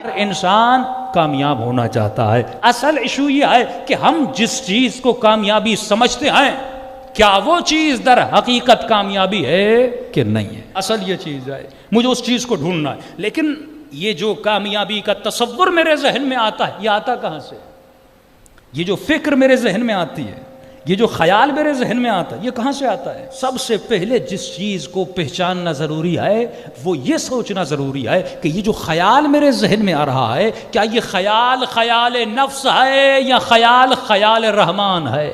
انسان کامیاب ہونا چاہتا ہے. اصل ایشو یہ ہے کہ ہم جس چیز کو کامیابی سمجھتے ہیں کیا وہ چیز در حقیقت کامیابی ہے کہ نہیں ہے. اصل یہ چیز ہے, مجھے اس چیز کو ڈھونڈنا ہے. لیکن یہ جو کامیابی کا تصور میرے ذہن میں آتا ہے, یہ آتا کہاں سے؟ یہ جو فکر میرے ذہن میں آتی ہے, یہ جو خیال میرے ذہن میں آتا ہے, یہ کہاں سے آتا ہے؟ سب سے پہلے جس چیز کو پہچاننا ضروری ہے وہ یہ سوچنا ضروری ہے کہ یہ جو خیال میرے ذہن میں آ رہا ہے, کیا یہ خیال خیال نفس ہے یا خیال خیال رحمان ہے؟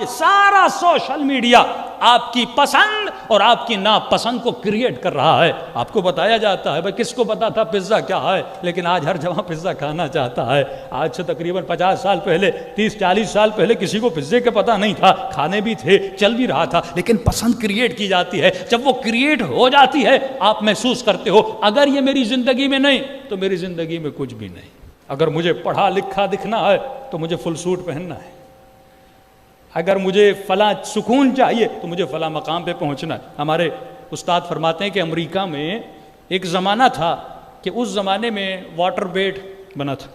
سارا سوشل میڈیا آپ کی پسند اور آپ کی ناپسند کو کریٹ کر رہا ہے. آپ کو بتایا جاتا ہے, بھائی کس کو پتا تھا پزا کیا ہے, لیکن آج ہر جگہ پزا کھانا چاہتا ہے. آج سے تقریباً 50 سال پہلے, 30-40 سال پہلے کسی کو پزے کا پتہ نہیں تھا, کھانے بھی تھے, چل بھی رہا تھا, لیکن پسند کریٹ کی جاتی ہے. جب وہ کریٹ ہو جاتی ہے آپ محسوس کرتے ہو اگر یہ میری زندگی میں نہیں تو میری زندگی میں کچھ بھی نہیں. اگر مجھے پڑھا لکھا دکھنا ہے تو مجھے فل سوٹ پہننا ہے. اگر مجھے فلاں سکون چاہیے تو مجھے فلاں مقام پہ پہنچنا ہے. ہمارے استاد فرماتے ہیں کہ امریکہ میں ایک زمانہ تھا کہ اس زمانے میں واٹر بیڈ بنا تھا,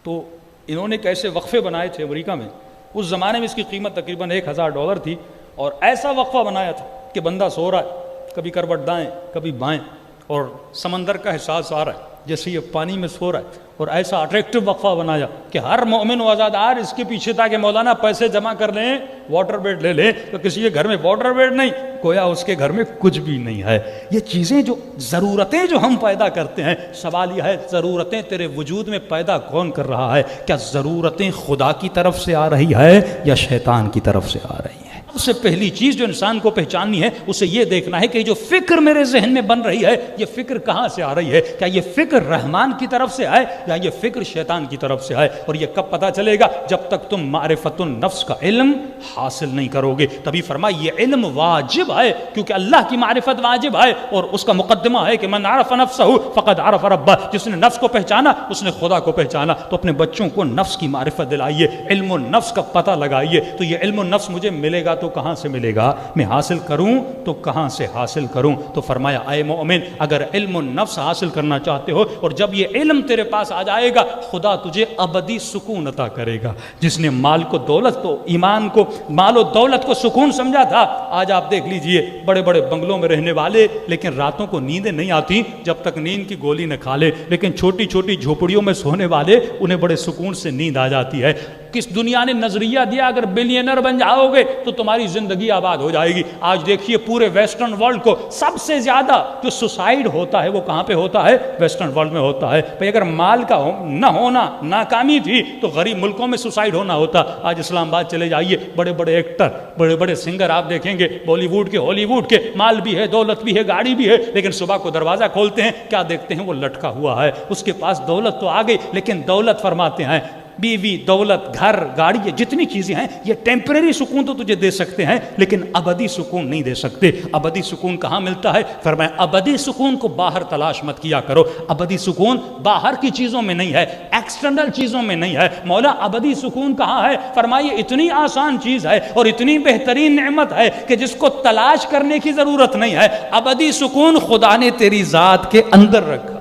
تو انہوں نے کیسے وقفے بنائے تھے امریکہ میں. اس زمانے میں اس کی قیمت تقریباً $1000 تھی, اور ایسا وقفہ بنایا تھا کہ بندہ سو رہا ہے, کبھی کروٹ دائیں کبھی بائیں, اور سمندر کا احساس آ رہا ہے جیسے یہ پانی میں سو رہا ہے. اور ایسا اٹریکٹیو وقفہ بنایا کہ ہر مومن و عزادار اس کے پیچھے تھا کہ مولانا پیسے جمع کر لیں, واٹر بیڈ لے لیں. تو کسی کے گھر میں واٹر بیڈ نہیں, گویا اس کے گھر میں کچھ بھی نہیں ہے. یہ چیزیں جو ضرورتیں جو ہم پیدا کرتے ہیں, سوال یہ ہے ضرورتیں تیرے وجود میں پیدا کون کر رہا ہے؟ کیا ضرورتیں خدا کی طرف سے آ رہی ہے یا شیطان کی طرف سے آ رہی ہیں؟ سب سے پہلی چیز جو انسان کو پہچاننی ہے اسے یہ دیکھنا ہے کہ جو فکر میرے ذہن میں بن رہی ہے یہ فکر کہاں سے آ رہی ہے. کیا یہ فکر رحمان کی طرف سے ہے یا یہ فکر شیطان کی طرف سے ہے؟ اور یہ کب پتہ چلے گا؟ جب تک تم معرفت النفس کا علم حاصل نہیں کرو گے. تبھی فرمایا یہ علم واجب ہے, کیونکہ اللہ کی معرفت واجب ہے, اور اس کا مقدمہ ہے کہ من عرف نفسہ فقد عرف ربہ. جس نے نفس کو پہچانا اس نے خدا کو پہچانا. تو اپنے بچوں کو نفس کی معرفت دلائیے, علم النفس کا پتہ لگائیے. تو یہ علم النفس مجھے ملے گا تو کہاں سے ملے گا؟ میں حاصل کروں تو کہاں سے حاصل کروں؟ تو فرمایا اے مومن, اگر علم النفس حاصل کرنا چاہتے ہو, اور جب یہ علم تیرے پاس آ جائے گا خدا تجھے ابدی سکون عطا کرے گا. جس نے مال کو دولت تو ایمان کو مال و دولت کو سکون سمجھا تھا, آج آپ دیکھ لیجئے بڑے بڑے بنگلوں میں رہنے والے, لیکن راتوں کو نیندیں نہیں آتی جب تک نیند کی گولی نہ کھا لے. لیکن چھوٹی چھوٹی جھوپڑیوں میں سونے والے, انہیں بڑے سکون سے نیند آ جاتی ہے. کس دنیا نے نظریہ دیا اگر بلینئر بن جاؤ گے تو تمہاری زندگی آباد ہو جائے گی. آج دیکھیے پورے ویسٹرن ورلڈ کو سب سے زیادہ جو سوسائڈ ہوتا ہے وہ کہاں پہ ہوتا ہے؟ ویسٹرن ورلڈ میں ہوتا ہے. بھئی اگر مال کا نہ ہونا ناکامی تھی تو غریب ملکوں میں سوسائڈ ہونا ہوتا. آج اسلام آباد چلے جائیے, بڑے بڑے ایکٹر, بڑے بڑے سنگر آپ دیکھیں گے, بالی ووڈ کے ہالی ووڈ کے, مال بھی ہے, دولت بھی ہے, گاڑی بھی ہے, لیکن صبح کو دروازہ کھولتے ہیں کیا دیکھتے ہیں؟ وہ لٹکا ہوا ہے. اس کے پاس دولت تو آ گئی, لیکن دولت فرماتے ہیں بیوی, دولت, گھر, گاڑی, یہ جتنی چیزیں ہیں یہ ٹیمپریری سکون تو تجھے دے سکتے ہیں, لیکن ابدی سکون نہیں دے سکتے. ابدی سکون کہاں ملتا ہے؟ فرمایا ابدی سکون کو باہر تلاش مت کیا کرو. ابدی سکون باہر کی چیزوں میں نہیں ہے, ایکسٹرنل چیزوں میں نہیں ہے. مولا ابدی سکون کہاں ہے؟ فرمائیے اتنی آسان چیز ہے اور اتنی بہترین نعمت ہے کہ جس کو تلاش کرنے کی ضرورت نہیں ہے. ابدی سکون خدا نے تیری ذات کے اندر رکھا.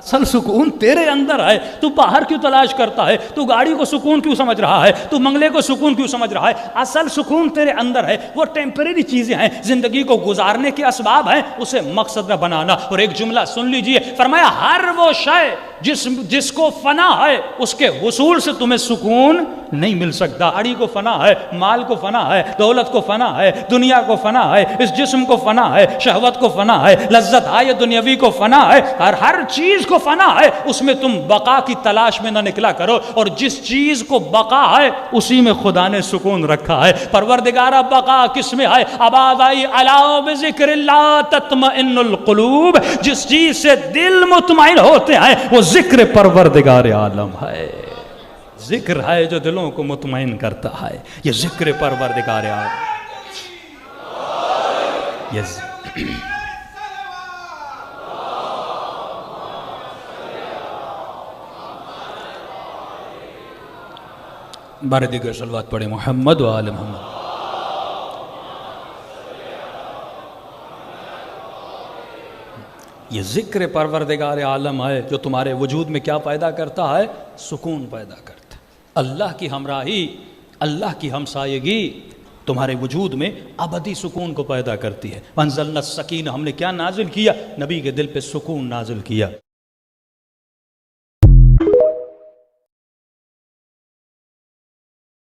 اصل سکون تیرے اندر ہے. تو باہر کیوں تلاش کرتا ہے؟ تو گاڑی کو سکون کیوں سمجھ رہا ہے؟ تو منگلے کو سکون کیوں سمجھ رہا ہے؟ اصل سکون تیرے اندر ہے. وہ ٹیمپریری چیزیں ہیں, زندگی کو گزارنے کے اسباب ہیں, اسے مقصد نہ بنانا. اور ایک جملہ سن لیجئے, فرمایا ہر وہ شے جس کو فنا ہے اس کے حصول سے تمہیں سکون نہیں مل سکتا. گاڑی کو فنا ہے, مال کو فنا ہے, دولت کو فنا ہے, دنیا کو فنا ہے, اس جسم کو فنا ہے, شہوت کو فنا ہے, لذت آئے دنیاوی کو فنا ہے, ہر چیز کو فنا ہے. اس میں تم بقا کی تلاش میں نہ نکلا کرو, اور جس چیز کو بقا ہے اسی میں خدا نے سکون رکھا ہے. پروردگارہ بقا کس میں ہے؟ آباد آئی الا بذکر اللہ تطمئن القلوب. جس چیز سے دل مطمئن ہوتے ہیں وہ ذکر پروردگار عالم ہے. ذکر ہے جو دلوں کو مطمئن کرتا ہے, یہ ذکر پروردگار عالم. بارے دیگر صلوات پڑھیں محمد و آل محمد. یہ ذکر پروردگار عالم ہے جو تمہارے وجود میں کیا پیدا کرتا ہے؟ سکون پیدا کرتا ہے۔ اللہ کی ہمراہی، اللہ کی ہمسایگی تمہارے وجود میں ابدی سکون کو پیدا کرتی ہے۔ وانزلنا السکینہ، ہم نے کیا نازل کیا؟ نبی کے دل پہ سکون نازل کیا۔